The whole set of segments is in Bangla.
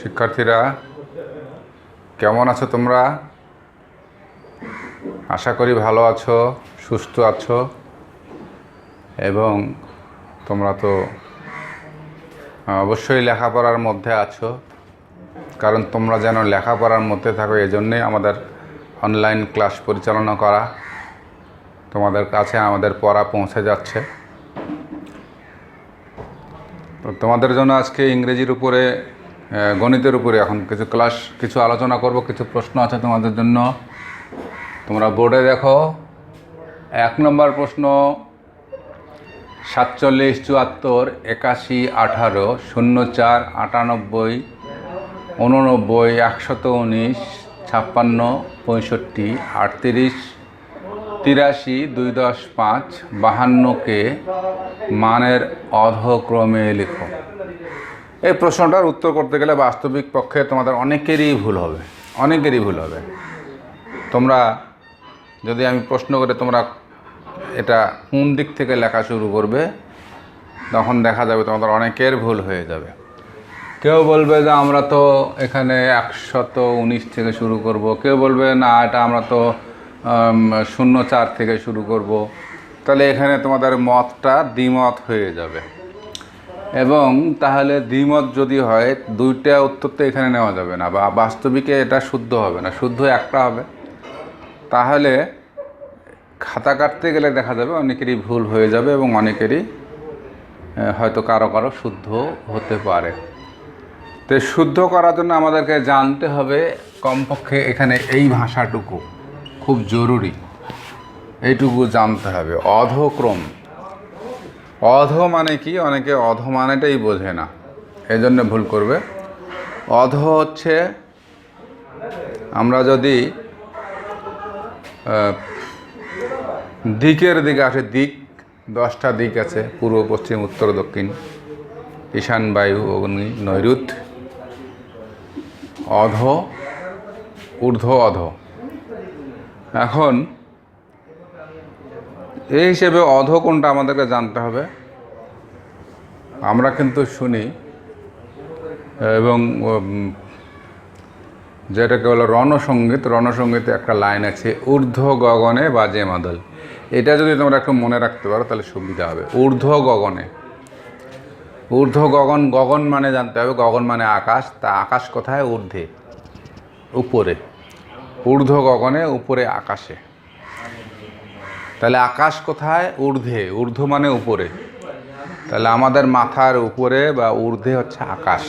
শিক্ষার্থীরা কেমন আছো তোমরা? আশা করি ভালো আছো, সুস্থ আছো এবং তোমরা তো অবশ্যই লেখাপড়ার মধ্যে আছো। কারণ তোমরা যেন লেখাপড়ার মধ্যে থাকো, এজন্যই আমাদের অনলাইন ক্লাস পরিচালনা করা। তোমাদের কাছে আমাদের পড়া পৌঁছে যাচ্ছে। তো তোমাদের জন্য আজকে ইংরেজির উপরে, গণিতের উপরে এখন কিছু আলোচনা করব। কিছু প্রশ্ন আছে তোমাদের জন্য। তোমরা বোর্ডে দেখো, 1 নম্বর প্রশ্ন 47, 74, 81, 18, 04, 98, 89, 119, 56, 65, 38, 83, 2-5, 52কে মানের অধক্রমে লিখো। এই প্রশ্নটার উত্তর করতে গেলে বাস্তবিক পক্ষে তোমাদের অনেকেরই ভুল হবে। তোমরা যদি আমি প্রশ্ন করে তোমরা এটা কোন দিক থেকে লেখা শুরু করবে, তখন দেখা যাবে তোমাদের অনেকের ভুল হয়ে যাবে। কেউ বলবে যে আমরা তো এখানে 119 থেকে শুরু করব, কেউ বলবে না এটা আমরা তো 04 থেকে শুরু করব। তাহলে এখানে তোমাদের মতটা দ্বিমত হয়ে যাবে, এবং তাহলে দ্বিমত যদি হয় দুইটা উত্তর তো এখানে নেওয়া যাবে না, বা বাস্তবিকে এটা শুদ্ধ হবে না, শুদ্ধ একটা হবে। তাহলে খাতা কাটতে গেলে দেখা যাবে অনেকেরই ভুল হয়ে যাবে, এবং অনেকেরই হয়তো কারো শুদ্ধ হতে পারে। তো শুদ্ধ করার জন্য আমাদেরকে জানতে হবে কমপক্ষে এখানে এই ভাষাটুকু খুব জরুরি, এইটুকু জানতে হবে। অধক্রম, অধ মানে কি? অনেকে অধ মানেটাই বোঝে না, এই জন্য ভুল করবে। অধ হচ্ছে, আমরা যদি দিকের দিকে আসে, দিক 10টা দিক আছে, পূর্ব, পশ্চিম, উত্তর, দক্ষিণ, ঈশান, বায়ু, অগ্নি, নৈরুত, অধ, ঊর্ধ্ব, অধ। এখন এই হিসেবে অধ কোনটা আমাদেরকে জানতে হবে। আমরা কিন্তু শুনি, এবং যেটাকে বলে রণসঙ্গীতে একটা লাইন আছে, ঊর্ধ্ব গগনে বাজে মাদল। এটা যদি তোমরা একটু মনে রাখতে পারো তাহলে সুবিধা হবে। ঊর্ধ্ব গগনে, ঊর্ধ্ব গগন, গগন মানে জানতে হবে, গগন মানে আকাশ। তা আকাশ কোথায়? ঊর্ধ্বে, উপরে। ঊর্ধ্ব গগনে, উপরে আকাশে। তাহলে আকাশ কোথায়? ঊর্ধ্বে। ঊর্ধ্ব মানে উপরে। তাহলে আমাদের মাথার উপরে বা ঊর্ধ্বে হচ্ছে আকাশ।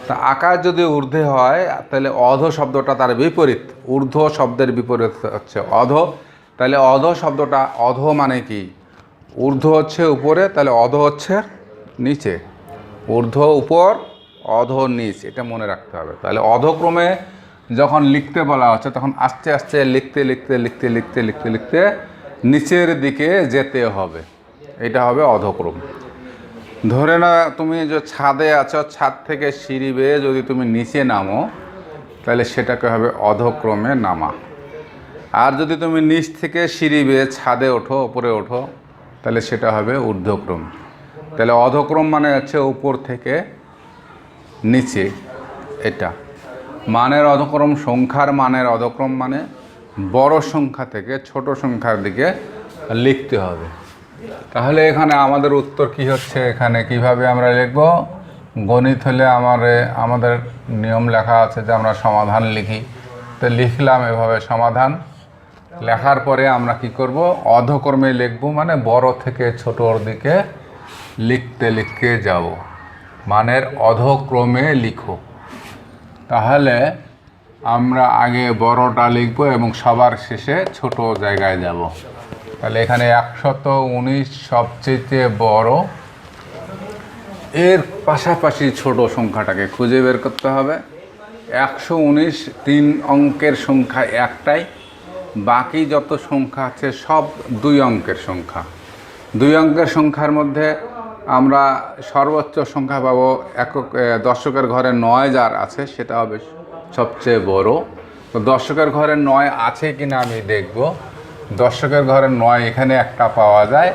তা আকাশ যদি ঊর্ধ্বে হয়, তাহলে অধ শব্দটা তার বিপরীত। ঊর্ধ্ব শব্দের বিপরীত হচ্ছে অধ। তাহলে অধ শব্দটা, অধ মানে কি? ঊর্ধ্ব হচ্ছে উপরে, তাহলে অধ হচ্ছে নিচে। ঊর্ধ্ব উপর, অধ নিচ, এটা মনে রাখতে হবে। তাহলে অধক্রমে যখন লিখতে বলা হচ্ছে, তখন আস্তে আস্তে লিখতে নিচের দিকে যেতে হবে। এটা হবে অধক্রম। ধরে না তুমি যে ছাদে আছো, ছাদ থেকে সিঁড়ি বেয়ে যদি তুমি নিচে নামো, তাহলে সেটাকে হবে অধক্রমে নামা। আর যদি তুমি নিচ থেকে সিঁড়ি বেয়ে ছাদে ওঠো, উপরে ওঠো, তাহলে সেটা হবে ঊর্ধ্বক্রম। তাহলে অধক্রম মানে হচ্ছে উপর থেকে নিচে, এটা। মানের অধক্রম, সংখ্যার মানের অধক্রম মানে বড় সংখ্যা থেকে ছোট সংখ্যার দিকে লিখতে হবে। তাহলে এখানে আমাদের উত্তর কি হচ্ছে? এখানে কিভাবে আমরা লিখব? গণিত হলে আমাদের নিয়ম লেখা আছে যে আমরা সমাধান লিখি। তো লিখলাম এভাবে সমাধান। লেখার পরে আমরা কি করব? অধক্রমে লিখব, মানে বড় থেকে ছোটর দিকে লিখতে যাব। মানের অধক্রমে লিখো। তাহলে আমরা আগে বড়টা লিখব এবং সবার শেষে ছোট জায়গায় যাব। তাহলে এখানে 119 সবচেয়ে বড়, এর পাশাপাশি ছোট সংখ্যাটাকে খুঁজে বের করতে হবে। 119 3 অঙ্কের সংখ্যা একটাই, বাকি যত সংখ্যা আছে সব 2 অঙ্কের সংখ্যা। 2 অঙ্কের সংখ্যার মধ্যে আমরা সর্বোচ্চ সংখ্যা পাবো দশকের ঘরে 9 যার আছে, সেটা হবে সবচেয়ে বড়। তো দশকের ঘরে 9 আছে কিনা আমি দেখব। দশকের ঘরে 9 এখানে একটা পাওয়া যায়,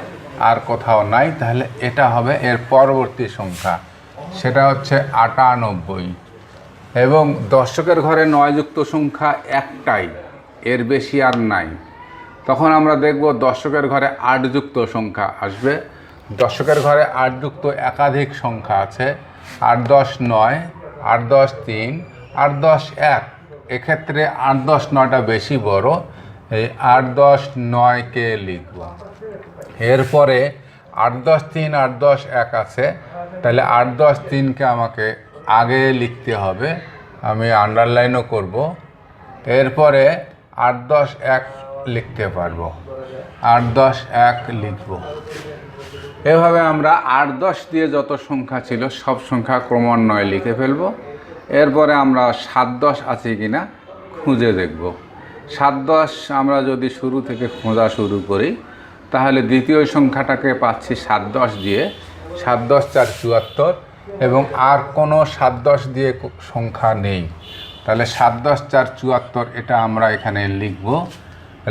আর কোথাও নাই। তাহলে এটা হবে এর পরবর্তী সংখ্যা, সেটা হচ্ছে 98। এবং দশকের ঘরে 9 যুক্ত সংখ্যা একটাই, এর বেশি আর নাই, তখন আমরা দেখব দশকের ঘরে 8 যুক্ত সংখ্যা আসবে। দশকের ঘরে 8 যুক্ত একাধিক সংখ্যা আছে, 8 10 9, 8 10 3, 8 10 1। এক্ষেত্রে 8 10 9টা বেশি বড়, এই 8 10 9কে লিখব। এরপরে 8 10 3, 8 10 1 আছে, তাহলে 8 10 3কে আমাকে আগে লিখতে হবে, আমি আন্ডারলাইনও করব। এরপরে 8 10 1 লিখতে পারবো, 8 10 1 লিখব। এভাবে আমরা 8 10 দিয়ে যত সংখ্যা ছিল সব সংখ্যা ক্রমান্বয়ে লিখে ফেলব। এরপরে আমরা 7 10 আছে কিনা খুঁজে দেখব। 7 10 আমরা যদি শুরু থেকে খোঁজা শুরু করি, তাহলে দ্বিতীয় সংখ্যাটাকে পাচ্ছি 7 10 দিয়ে, 7 10 4 74, এবং আর কোনো 7 10 দিয়ে সংখ্যা নেই। তাহলে 7 10 4 74 এটা আমরা এখানে লিখব।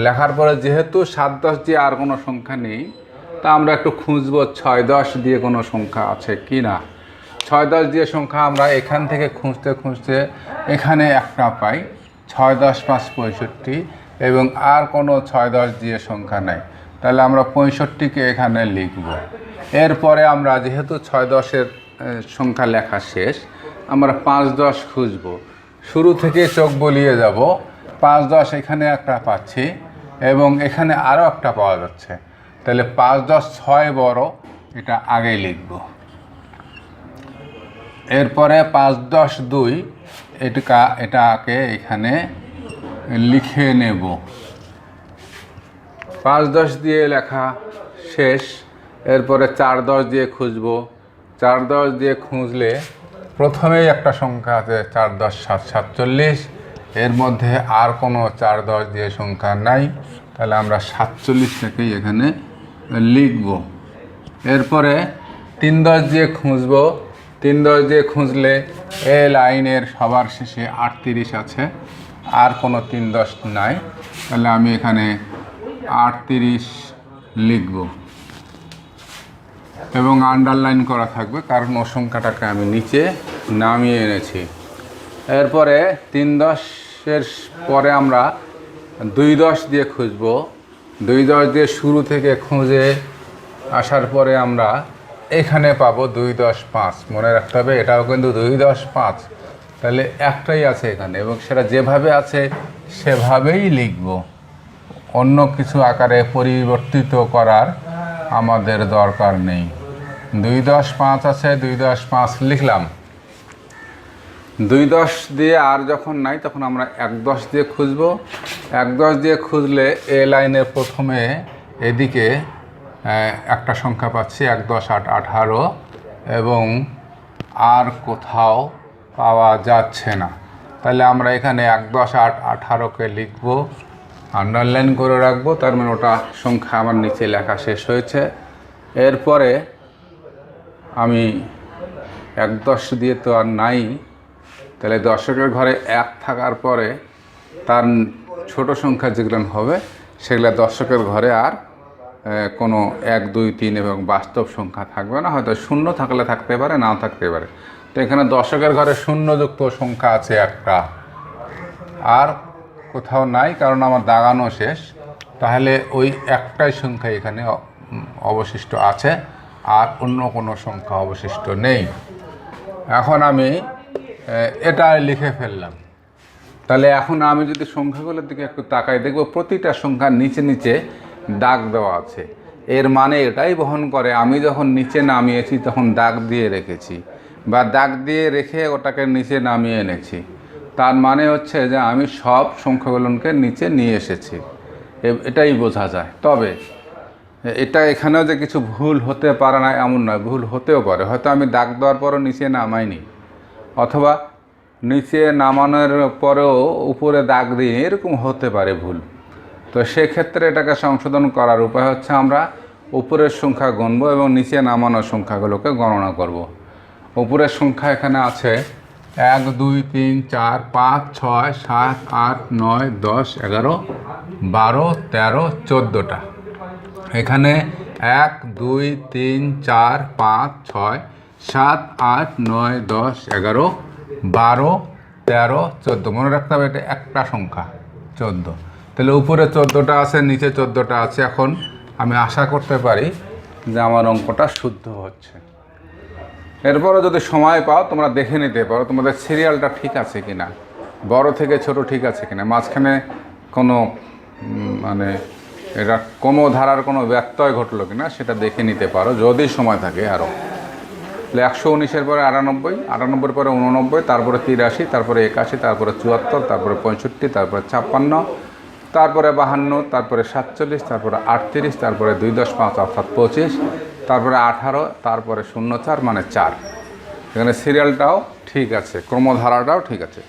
লেখার পরে যেহেতু 7 10 দিয়ে আর কোনো সংখ্যা নেই, তা আমরা একটু খুঁজব 6 10 দিয়ে কোনো সংখ্যা আছে কি না। 6 10 দিয়ে সংখ্যা আমরা এখান থেকে খুঁজতে খুঁজতে এখানে একটা পাই, 6 10 5 65, এবং আর কোনো 6 10 দিয়ে সংখ্যা নাই, তাহলে আমরা 65কে এখানে লিখব। এরপরে আমরা যেহেতু 6 10-এর সংখ্যা লেখা শেষ, আমরা 5 10 খুঁজব। শুরু থেকে চোখ বলিয়ে যাব, 5 10 এখানে একটা পাচ্ছি এবং এখানে আরও একটা পাওয়া যাচ্ছে, তাহলে 5 10 6 বড়, এটা আগে লিখব। এরপরে 5 10 2, এটাকে এখানে লিখে নেব। 5 10 দিয়ে লেখা শেষ। এরপরে 4 10 দিয়ে খুঁজব। 4 10 দিয়ে খুঁজলে প্রথমেই একটা সংখ্যা আছে 4 10 7 47, এর মধ্যে আর কোনো 4 10 দিয়ে সংখ্যা নাই, তাহলে আমরা 47টাকেই এখানে লিখব। এরপরে 3 10 দিয়ে খুঁজব। 3 10 দিয়ে খুঁজলে এ লাইনের সবার শেষে 38 আছে, আর কোনো 3 10 নাই, তাহলে আমি এখানে 38 লিখব এবং আন্ডারলাইন করা থাকবে, কারণ ও সংখ্যাটাকে আমি নিচে নামিয়ে এনেছি। এরপরে 3 10-এর পরে আমরা 2 10 দিয়ে খুঁজব। 2 10 দিয়ে শুরু থেকে খুঁজে আসার পরে আমরা এখানে পাবো 2 10 5। মনে রাখতে হবে এটাও কিন্তু 2 10 5, তাহলে একটাই আছে এখানে, এবং সেটা যেভাবে আছে সেভাবেই লিখব, অন্য কিছু আকারে পরিবর্তিত করার আমাদের দরকার নেই। 2 10 5 আছে, 2 10 5 লিখলাম। 2 10 দিয়ে আর যখন নাই, তখন আমরা 1 10 দিয়ে খুঁজব। 1 10 দিয়ে খুঁজলে এ লাইনের প্রথমে এদিকে একটা সংখ্যা পাচ্ছি 1 10 8 18, এবং আর কোথাও পাওয়া যাচ্ছে না, তাহলে আমরা এখানে 1 10 8 18কে লিখব, আন্ডারলাইন করে রাখবো, তার মানে ওটা সংখ্যা আমার নিচে লেখা শেষ হয়েছে। এরপরে আমি 1 10 দিয়ে তো আর নাই, তাহলে দশকের ঘরে 1 থাকার পরে তার ছোট সংখ্যা যেগুলো হবে সেগুলো দশকের ঘরে আর কোনো 1 2 3 এবং বাস্তব সংখ্যা থাকবে না, হয়তো শূন্য থাকলে থাকতে পারে, নাও থাকতে পারে। তো এখানে দশকের ঘরে শূন্যযুক্ত সংখ্যা আছে একটা, আর কোথাও নাই, কারণ আমার দাগানো শেষ, তাহলে ওই একটাই সংখ্যা এখানে অবশিষ্ট আছে, আর অন্য কোনো সংখ্যা অবশিষ্ট নেই। এখন আমি এটা লিখে ফেললাম। তাহলে এখন আমি যদি সংখ্যাগুলোর দিকে একটু তাকাই, দেখব প্রতিটা সংখ্যার নিচে নিচে দাগ দেওয়া আছে। এর মানে এটাই বহন করে আমি যখন নিচে নামিয়েছি তখন দাগ দিয়ে রেখেছি, বা দাগ দিয়ে রেখে ওটাকে নিচে নামিয়ে এনেছি। তার মানে হচ্ছে যে আমি সব সংখ্যাগুলোকে নিচে নিয়ে এসেছি, এটাই বোঝা যায়। তবে এটা এখানেও যে কিছু ভুল হতে পারে না এমন নয়, ভুল হতেও পারে। হয়তো আমি দাগ দেওয়ার পরও নিচে নামাইনি, অথবা নিচে নামানোর পরেও উপরে দাগ দিয়ে, এরকম হতে পারে ভুল। তো সেক্ষেত্রে এটাকে সংশোধন করার উপায় হচ্ছে আমরা উপরের সংখ্যা গণব এবং নিচে নামানোর সংখ্যাগুলোকে গণনা করব। উপরের সংখ্যা এখানে আছে 1 2 3 4 5 6 7 8 9 10 11 12 13 14টা। এখানে 1 2 3 4 5 6 7 8 9 10 11 12 13, 14, মনে রাখতে হবে এটা একটা সংখ্যা 14। তাহলে উপরে 14টা আছে, নিচে 14টা আছে। এখন আমি আশা করতে পারি যে আমার অঙ্কটা শুদ্ধ হচ্ছে। এরপরে যদি সময় পাও তোমরা দেখে নিতে পারো তোমাদের সিরিয়ালটা ঠিক আছে কিনা, বড় থেকে ছোট ঠিক আছে কিনা, মাঝখানে কোনো মানে এটা কোনো ধারার কোনো ব্যত্যয় ঘটলো কিনা সেটা দেখে নিতে পারো যদি সময় থাকে আরও। 119-এর পরে 98, 98-এর পরে 89, তারপরে 83, তারপরে 81, তারপরে 74, তারপরে 65, তারপরে 56, তারপরে 52, তারপরে 47, তারপরে 38, তারপরে 2 + 5 অর্থাৎ 25, তারপরে 18, তারপরে 04 মানে 4। এখানে সিরিয়ালটাও ঠিক আছে, ক্রমধারাটাও ঠিক আছে।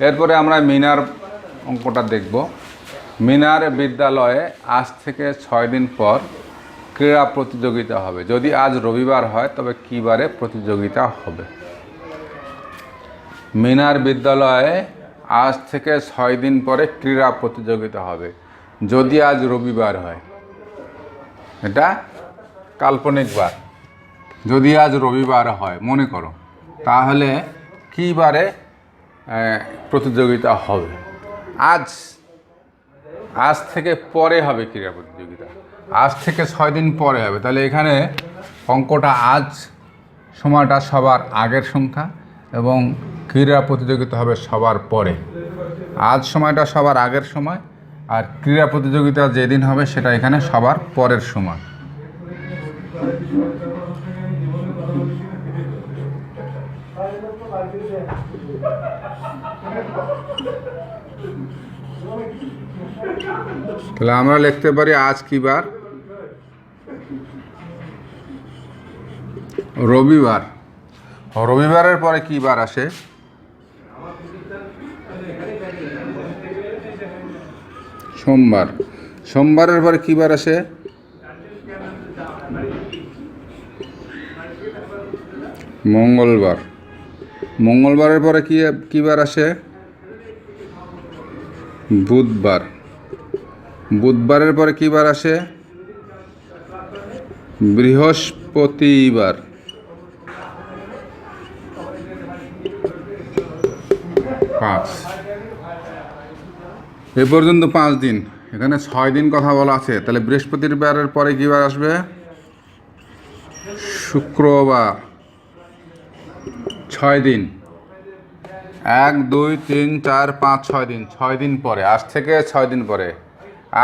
এরপরে আমরা মিনার অঙ্কটা দেখব। মিনার বিদ্যালয়ে আজ থেকে 6 দিন পর ক্রীড়া প্রতিযোগিতা হবে। যদি আজ রবিবার হয় তবে কী বারে প্রতিযোগিতা হবে? মিনার বিদ্যালয়ে আজ থেকে 6 দিন পরে ক্রীড়া প্রতিযোগিতা হবে যদি আজ রবিবার হয়। এটা কাল্পনিক বার। যদি আজ রবিবার হয় মনে করো, তাহলে কী বারে প্রতিযোগিতা হবে? আজ থেকে পরে হবে ক্রীড়া প্রতিযোগিতা, আজ থেকে 6 দিন পরে হবে। তাহলে এখানে অঙ্কটা আজ সময়টা সবার আগের সংখ্যা এবং ক্রীড়া প্রতিযোগিতা হবে সবার পরে। আজ সময়টা সবার আগের সময় আর ক্রীড়া প্রতিযোগিতা যেদিন হবে সেটা এখানে সবার পরের সময়। তাহলে আমরা লিখতে পারি আজ কি বার? রবিবার। রবিবারের পরে কি বার আসে? সোমবার। সোমবারের পরে কি বার আসে? মঙ্গলবার। মঙ্গলবারের পরে কি বার আসে? বুধবার। বুধবারের পরে কি বার আসে? বৃহস্পতিবার। এ পর্যন্ত 5 দিন। এখানে 6 দিন কথা বলা আছে। তাহলে বৃহস্পতিবারের পরে কি বার আসবে? শুক্রবার। 6 দিন। 1, 2, 3, 4, 5, 6 দিন। 6 দিন পরে, আজ থেকে 6 দিন পরে।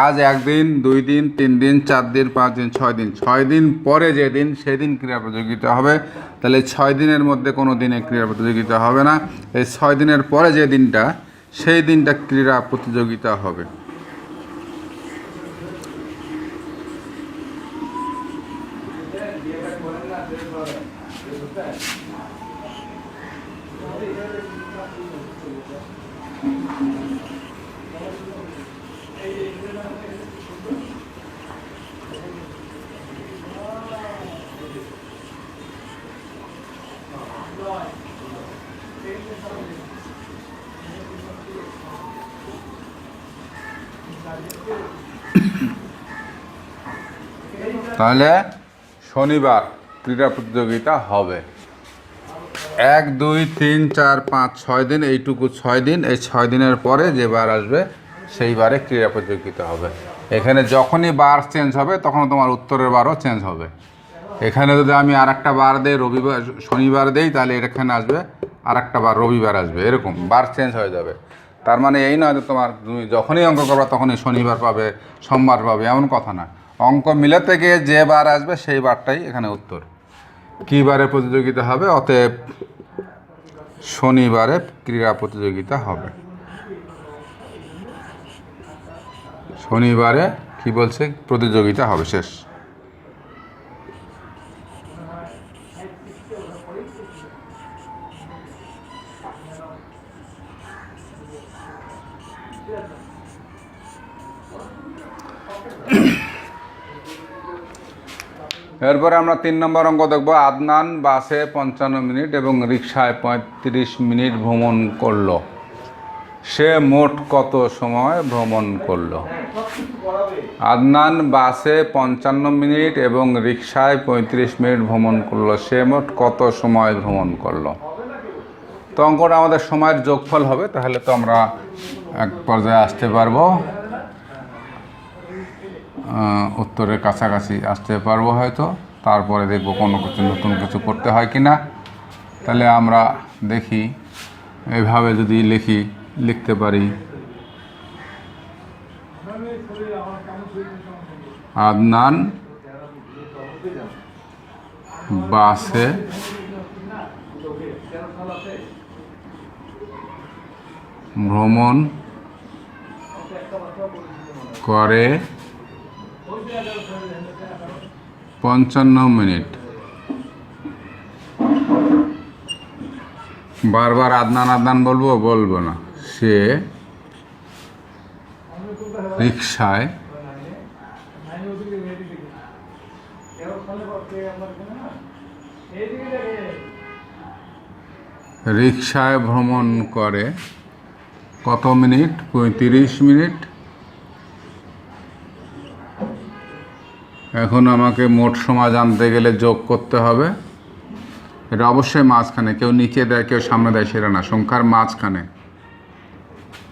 আজ 1 দিন, 2 দিন, 3 দিন, 4 দিন, 5 দিন, 6 দিন। 6 দিন পরে যেদিন সেদিন ক্রীড়া প্রতিযোগিতা হবে। তাহলে 6 দিনের মধ্যে কোনো দিনে ক্রীড়া প্রতিযোগিতা হবে না। এই 6 দিনের পরে যে দিনটা সেই দিনটা ক্রীড়া প্রতিযোগিতা হবে। তাহলে শনিবার ক্রীড়া প্রতিযোগিতা হবে। 1, 2, 3, 4, 5, 6 দিন, এইটুকু 6 দিন। এই 6 দিনের পরে যে বার আসবে সেই বারে ক্রীড়া প্রতিযোগিতা হবে। এখানে যখনই বার চেঞ্জ হবে তখন তোমার উত্তরের বারও চেঞ্জ হবে। এখানে যদি আমি আর একটা বার দেই, রবিবার শনিবার দেই, তাহলে এখানে আসবে আর একটা বার রবিবার আসবে। এরকম বার চেঞ্জ হয়ে যাবে। তার মানে এই নয় যে তুমি যখনই অঙ্ক করবা তখনই শনিবার পাবে, সোমবার পাবে, এমন কথা না। অঙ্ক মিলাতে গিয়ে যে বার আসবে সেই বারটাই এখানে উত্তর। কী বারে প্রতিযোগিতা হবে? অতএব শনিবারে ক্রীড়া প্রতিযোগিতা হবে। শনিবারে কি বলছে? প্রতিযোগিতা হবে। শেষ। এরপরে আমরা 3 নম্বর অঙ্ক দেখব। আদনান বাসে 55 মিনিট এবং রিক্সায় 35 মিনিট ভ্রমণ করলো। সে মোট কত সময় ভ্রমণ করলো? আদনান বাসে 55 মিনিট এবং রিক্সায় 35 মিনিট ভ্রমণ করলো। সে মোট কত সময় ভ্রমণ করলো? তো অঙ্কটা আমাদের সময়ের যোগফল হবে, তাহলে তো আমরা এক পর্যায়ে আসতে পারবো, উত্তরের কাছাকাছি আসতে পারবো হয়তো। তারপরে দেখব কোনো কিছু নতুন কিছু করতে হয় কি না। তাহলে আমরা দেখি এভাবে যদি লিখতে পারি, আদনান বাসে ভ্রমণ করে 55 মিনিট। বারবার আদনান বলবো না। সে রিকশায় ভ্রমণ করে কত মিনিট? 35 মিনিট। এখন আমাকে মোট সময় জানতে গেলে যোগ করতে হবে। এটা অবশ্যই মাঝখানে, কেউ নিচে দেয় কেউ সামনে দেয় সেটা না, সংখ্যার মাঝখানে।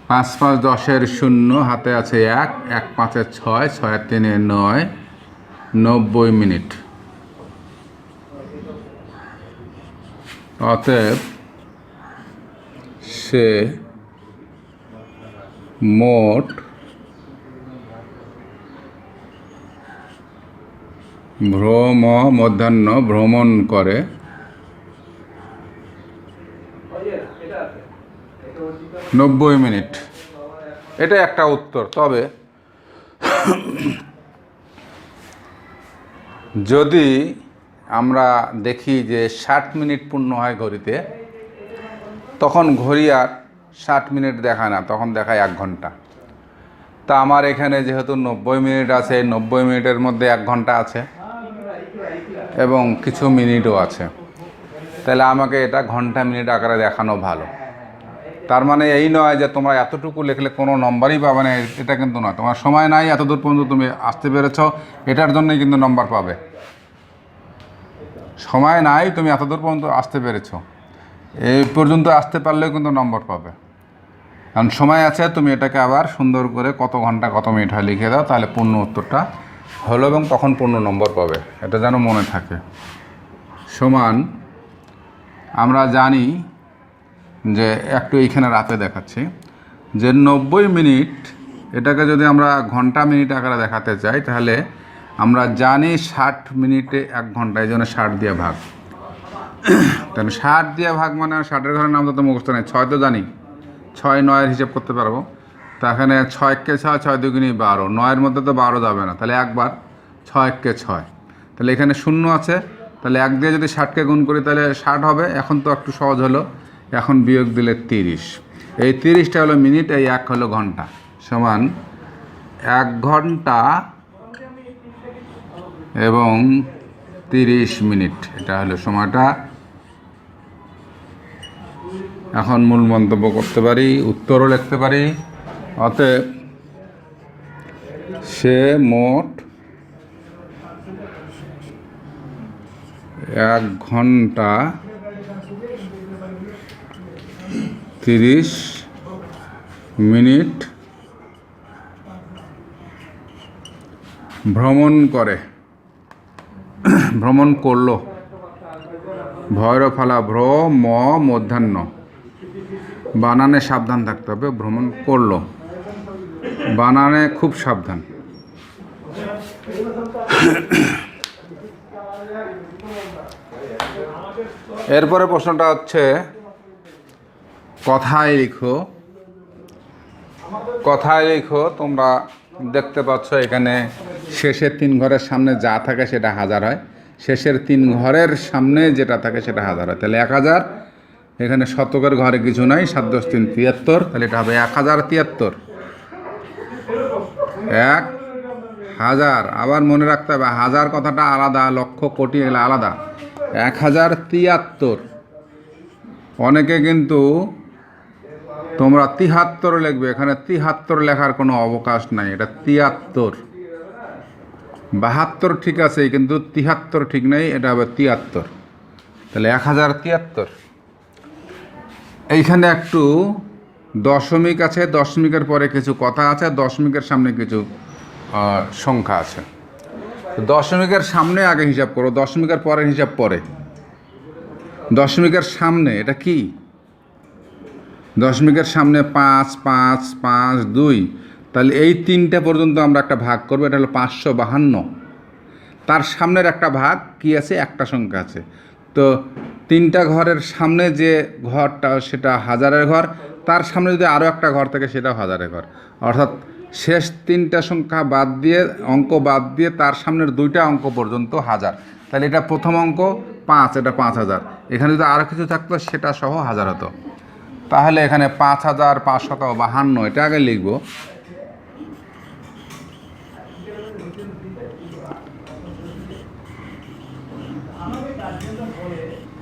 5 5 10 0, হাতে আছে 1, 1 5 6, 6 3 9, 90 মিনিট। অতএব সে মোট ভ্রমণ করে 90 মিনিট। এটা একটা উত্তর। তবে যদি আমরা দেখি যে 60 মিনিট পূর্ণ হয় ঘড়িতে, তখন ঘড়ি আর 60 মিনিট দেখায় না, তখন দেখায় 1 ঘন্টা। তা আমার এখানে যেহেতু 90 মিনিট আছে, 90 মিনিটের মধ্যে 1 ঘন্টা আছে এবং কিছু মিনিটও আছে, তাহলে আমাকে এটা ঘন্টা মিনিট আকারে দেখানো ভালো। তার মানে এই নয় যে তোমরা এতটুকু লিখলে কোনো নম্বরই পাবে না, এটা কিন্তু নয়। তোমার সময় নাই, এতদূর পর্যন্ত তুমি আসতে পেরেছ, এটার জন্যই কিন্তু নম্বর পাবে। সময় নাই, তুমি এতদূর পর্যন্ত আসতে পেরেছ, এই পর্যন্ত আসতে পারলেও কিন্তু নম্বর পাবে। কারণ সময় আছে, তুমি এটাকে আবার সুন্দর করে কত ঘন্টা কত মিনিট হয় লিখে দাও, তাহলে পূর্ণ উত্তরটা হলো এবং তখন পূর্ণ নম্বর পাবে। এটা যেন মনে থাকে। সমান আমরা জানি যে একটু এইখানে রাতে দেখাচ্ছি যে 90 মিনিট, এটাকে যদি আমরা ঘন্টা মিনিট আকারে দেখাতে চাই, তাহলে আমরা জানি 60 মিনিটে 1 ঘন্টা, এই জন্য 60 দিয়ে ভাগ। তাহলে 60 দিয়ে ভাগ মানে 60-এর ঘরের নাম তো মুখস্থ নেই, 6 তো জানি, 6 9-এর হিসেব করতে পারবো। তা এখানে 6 কে 6, 6 দুগুণী 12, 9-এর মধ্যে তো 12 যাবে না, তাহলে একবার 6 কে 6। তাহলে এখানে 0 আছে, তাহলে 1 দিয়ে যদি 60-কে গুণ করি তাহলে 60 হবে। এখন তো একটু সহজ হলো, এখন বিয়োগ দিলে 30। এই 30টা হলো মিনিট, এই 1 হলো ঘন্টা। সমান 1 ঘন্টা এবং 30 মিনিট, এটা হলো সময়টা। এখন মূল মন্তব্য করতে পারি, উত্তরও লিখতে পারি। অতএব সে মোট 1 ঘন্টা 30 মিনিট ভ্রমণ করলো। ভয়র ফালা ভ্র ম মধ্যাহ্ন, বানানে সাবধান থাকতে হবে। ভ্রমণ করলো, বানানে খুব সাবধান। এরপরে প্রশ্নটা হচ্ছে কথায় লিখো। তোমরা দেখতে পাচ্ছ এখানে শেষের 3 ঘরের সামনে যা থাকে সেটা 1000 হয়, শেষের 3 ঘরের সামনে যেটা থাকে সেটা 1000 হয়। তাহলে 1000, এখানে শতকের ঘরে কিছু নাই, 7 10 3 73, তাহলে এটা হবে 1073। 1000, আবার মনে রাখতে হবে 1000 কথাটা আলাদা, লক্ষ কোটি এগুলো আলাদা। 1073। অনেকে কিন্তু তোমরা 73 লিখবে, এখানে 73 লেখার কোনো অবকাশ নাই, এটা 73। 72 ঠিক আছে, কিন্তু 73 ঠিক নেই, এটা হবে 73। তাহলে 1073। এইখানে একটু দশমিক আছে, দশমিকের পরে কিছু কথা আছে, দশমিকের সামনে কিছু সংখ্যা আছে। দশমিকের সামনে আগে হিসাব করো, দশমিকের পরে হিসাব পরে। দশমিকের সামনে এটা কি? দশমিকের সামনে 5 5 5 2, তাহলে এই 3টা পর্যন্ত আমরা একটা ভাগ করবো, এটা হলো 552। তার সামনের একটা ভাগ কি আছে? একটা সংখ্যা আছে। তো 3টা ঘরের সামনে যে ঘরটা সেটা হাজারের ঘর, তার সামনে যদি আরও একটা ঘর থাকে সেটাও হাজারের ঘর। অর্থাৎ শেষ 3টা সংখ্যা বাদ দিয়ে, অঙ্ক বাদ দিয়ে তার সামনের 2টা অঙ্ক পর্যন্ত হাজার। তাহলে এটা প্রথম অঙ্ক 5, এটা 5000। এখানে যদি আরও কিছু থাকতো সেটা সহ হাজার হতো। তাহলে এখানে 5552, এটা আগে লিখব।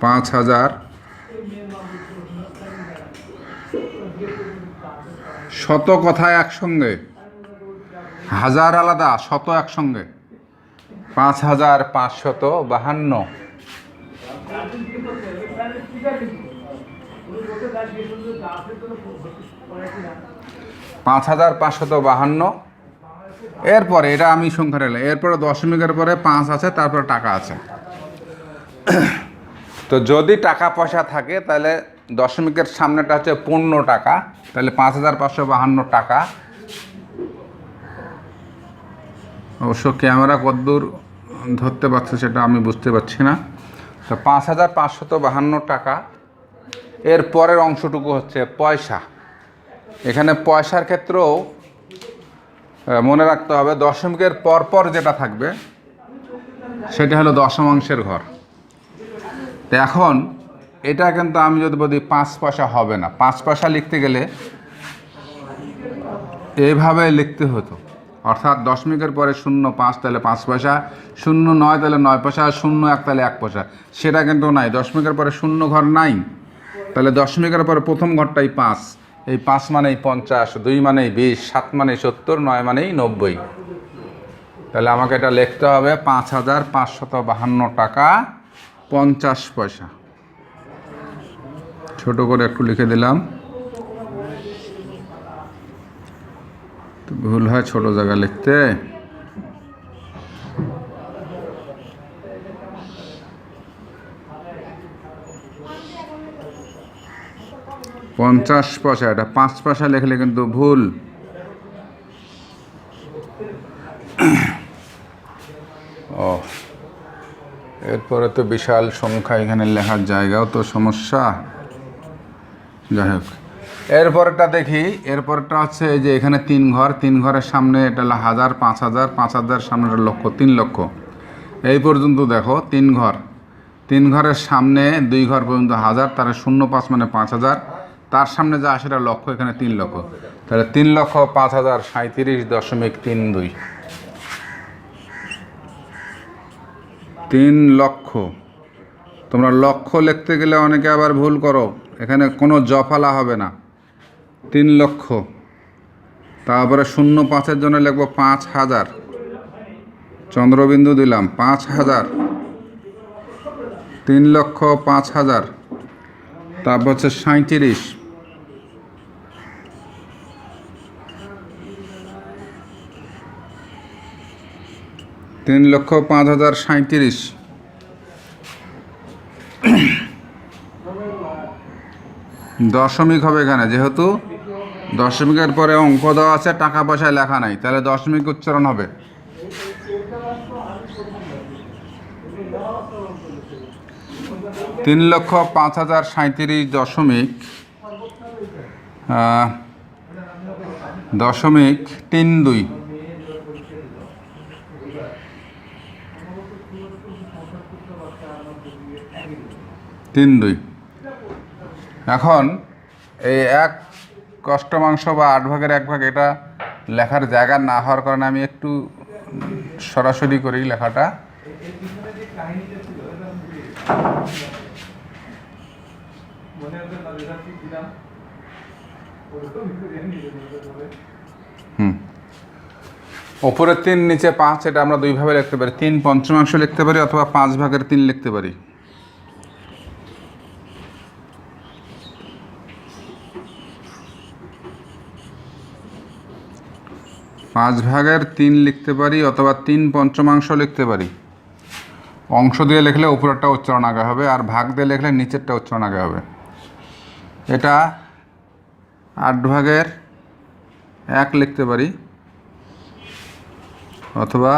5000 শত কথায় একসঙ্গে, হাজার আলাদা, শত একসঙ্গে। 5552, 5552। এরপরে এটা আমি সংখ্যা নিলাম, এরপরে দশমিকের পরে 5 আছে, তারপরে টাকা আছে। তো যদি টাকা পয়সা থাকে তাহলে দশমিকের সামনেটা হচ্ছে 15 টাকা, তাহলে 5552 টাকা। অবশ্য ক্যামেরা কতদূর ধরতে পারছে সেটা আমি বুঝতে পারছি না। তো 5552 টাকা। এর পরের অংশটুকু হচ্ছে পয়সা। এখানে পয়সার ক্ষেত্রেও মনে রাখতে হবে দশমিকের পরপর যেটা থাকবে সেটা হলো দশমাংশের ঘর। তো এখন এটা কিন্তু আমি যদি বলি 5 পয়সা হবে না। 5 পয়সা লিখতে গেলে এইভাবে লিখতে হতো, অর্থাৎ দশমিকের পরে 05, তাহলে 5 পয়সা, 09 তাহলে 9 পয়সা, 01 তাহলে 1 পয়সা। সেটা কিন্তু নাই, দশমিকের পরে 0 ঘর নাই। তাহলে দশমিকের পরে প্রথম ঘরটাই 5। এই 5 মানেই 50, 2 মানেই 20, 7 মানেই 70, 9 মানেই 90। তাহলে আমাকে এটা লিখতে হবে 5552 টাকা 50 পয়সা। ছোট করে একটু লিখে দিলাম, তো ভুল হয় ছোট জায়গা লিখতে। পঞ্চাশ পয়সা, এটা 5 পয়সা লিখলে কিন্তু ভুল। ও, এরপরে তো বিশাল সংখ্যা, এখানে লেখার জায়গাও তো সমস্যা। যাই হোক, এরপরটা দেখি। এরপরটা হচ্ছে এই যে এখানে 3 ঘর, 3 ঘরের সামনে এটা হলো 1000, 5000, 5000 সামনে একটা লক্ষ, 3 লক্ষ। এই পর্যন্ত দেখো 3 ঘর, 3 ঘরের সামনে 2 ঘর পর্যন্ত 1000, তার 05 মানে 5000, তার সামনে যা আসে এটা লক্ষ, এখানে 3 লক্ষ। তাহলে 3,05,037.32। 3 লক্ষ। তোমরা লক্ষ লিখতে গেলে অনেকে আবার ভুল করো, এখানে কোনো জফালা হবে না। 3 লক্ষ, তারপরে 05-এর জন্য লিখবো 5000, চন্দ্রবিন্দু দিলাম 5000, 3,05,000। তারপর হচ্ছে 37, 3,05,037। দশমিক হবে এখানে, যেহেতু দশমিকের পরে অঙ্ক দেওয়া আছে, টাকা পয়সায় লেখা নাই, তাহলে দশমিক উচ্চারণ হবে। 3,05,037.32। 32। এখন এই 1 অষ্টমাংশ বা 8 ভাগের 1 ভাগ, এটা লেখার জায়গা না হওয়ার কারণে আমি একটু সরাসরি করি লেখাটা। ওপরে 3 নিচে 5, এটা আমরা 2 ভাবে লিখতে পারি। 3 পঞ্চমাংশ লিখতে পারি অথবা 5 ভাগের 3 লিখতে পারি। 5/3 লিখতে পারি অথবা 3/5 লিখতে পারি। অংশ দিয়ে লিখলে উপরেরটা উচ্চারণ আগে হবে, আর ভাগ দিয়ে লিখলে নিচেরটা উচ্চারণ আগে হবে। এটা 8/1 লিখতে পারি অথবা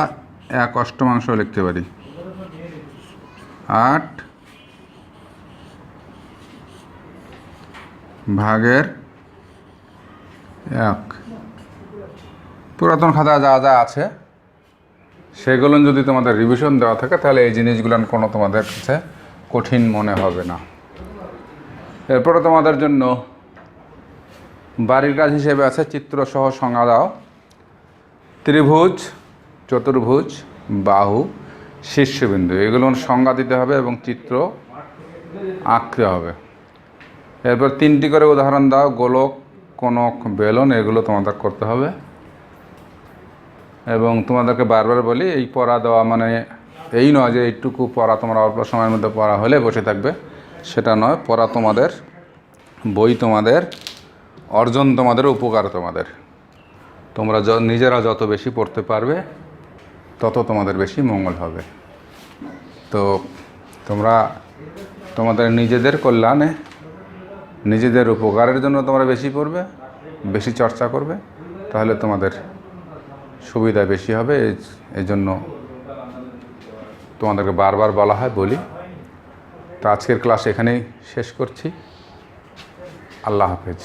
1/8 লিখতে পারি। 8/1। পুরাতন খাতা যা যা আছে সেগুলো যদি তোমাদের রিভিশন দেওয়া থাকে তাহলে এই জিনিসগুলো কোনো তোমাদের কাছে কঠিন মনে হবে না। এরপরে তোমাদের জন্য বাড়ির কাজ হিসেবে আছে চিত্রসহ সংজ্ঞা দাও। ত্রিভুজ, চতুর্ভুজ, বাহু, শীর্ষবিন্দু, এগুলোর সংজ্ঞা দিতে হবে এবং চিত্র আঁকতে হবে। এরপর 3টি করে উদাহরণ দাও। গোলক, কোণক, বেলন, এগুলো তোমাদের করতে হবে। এবং তোমাদেরকে বারবার বলি, এই পড়া দেওয়া মানে এই নয় যে এইটুকু পড়া তোমরা অল্প সময়ের মধ্যে পড়া হলে বসে থাকবে, সেটা নয়। পড়া তোমাদের, বই তোমাদের, অর্জন তোমাদের, উপকার তোমাদের। তোমরা নিজেরা যত বেশি পড়তে পারবে তত তোমাদের বেশি মঙ্গল হবে। তো তোমরা তোমাদের নিজেদের কল্যাণে, নিজেদের উপকারের জন্য তোমরা বেশি পড়বে, বেশি চর্চা করবে, তাহলে তোমাদের সুবিধা বেশি হবে। এই জন্য তোমাদেরকে বারবার বলা হয়, বলি। তো আজকের ক্লাস এখানেই শেষ করছি। আল্লাহ হাফেজ।